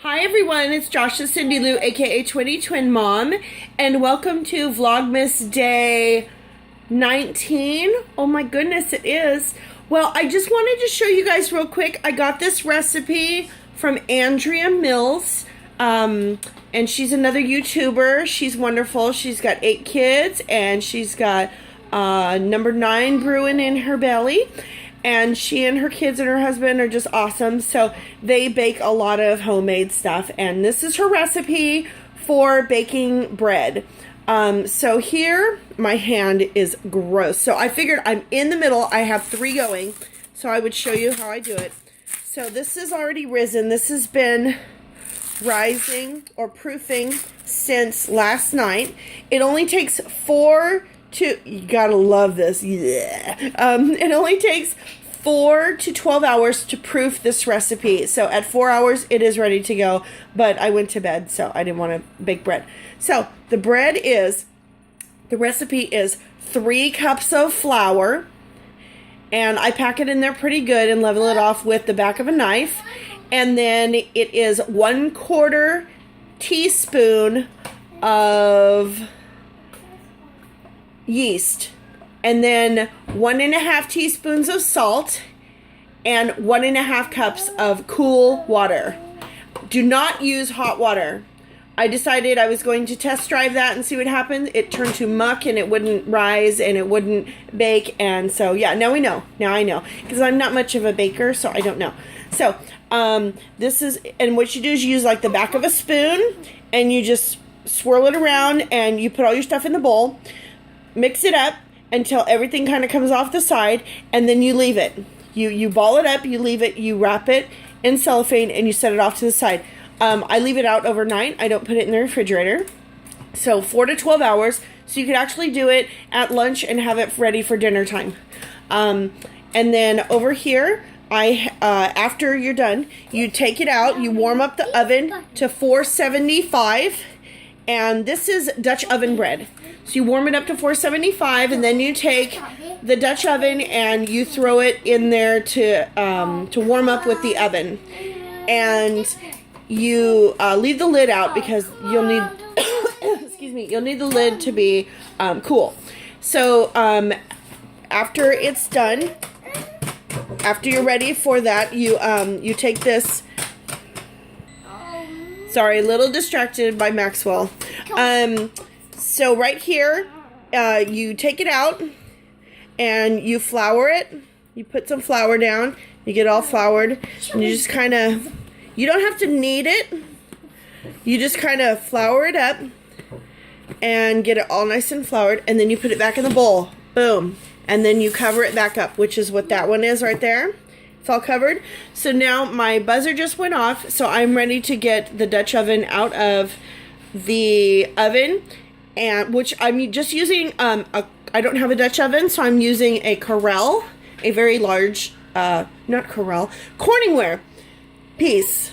Hi everyone, it's Josh and Cindy Lou, aka Twin Mom, and welcome to Vlogmas Day 19. Oh my goodness, it is. Well, I just wanted to show you guys real quick. I got this recipe from Andrea Mills, and she's another YouTuber. She's wonderful. She's got 8 kids, and she's got number 9 brewing in her belly. And she and her kids and her husband are just awesome. So they bake a lot of homemade stuff. And this is her recipe for baking bread. So here, my hand is gross. So I figured I'm in the middle. I have 3 going. So I would show you how I do it. So this is already risen. This has been rising or proofing since last night. It only takes 4 to, you gotta love this, yeah. It only takes 4 to 12 hours to proof this recipe. So at 4 hours, it is ready to go, but I went to bed, so I didn't want to bake bread. So the recipe is 3 cups of flour, and I pack it in there pretty good and level it off with the back of a knife. And then it is 1/4 teaspoon of yeast, and then 1.5 teaspoons of salt, and 1.5 cups of cool water. Do not use hot water. I decided I was going to test drive that and see what happened. It turned to muck and it wouldn't rise and it wouldn't bake, and so yeah, now we know. Now I know, because I'm not much of a baker, so I don't know. So this is, and what you do is you use like the back of a spoon and you just swirl it around and you put all your stuff in the bowl. Mix it up until everything kind of comes off the side, and then you leave it. You ball it up, you leave it, you wrap it in cellophane, and you set it off to the side. I leave it out overnight. I don't put it in the refrigerator. So 4 to 12 hours, so you could actually do it at lunch and have it ready for dinner time. And then over here, after you're done, you take it out, you warm up the oven to 475, and this is Dutch oven bread. So you warm it up to 475, and then you take the Dutch oven and you throw it in there to warm up with the oven. And you leave the lid out because you'll need, excuse me, you'll need the lid to be cool. So after it's done, after you're ready for that, you take this. Sorry, a little distracted by Maxwell. So right here, you take it out and you flour it. You put some flour down. You get all floured, and you just kind of, you don't have to knead it. You just kind of flour it up and get it all nice and floured, and then you put it back in the bowl. Boom. And then you cover it back up, which is what that one is right there. It's all covered. So now my buzzer just went off, so I'm ready to get the Dutch oven out of the oven, and which I'm just using I don't have a Dutch oven, so I'm using a Corel, a very large not Corel, Corningware piece.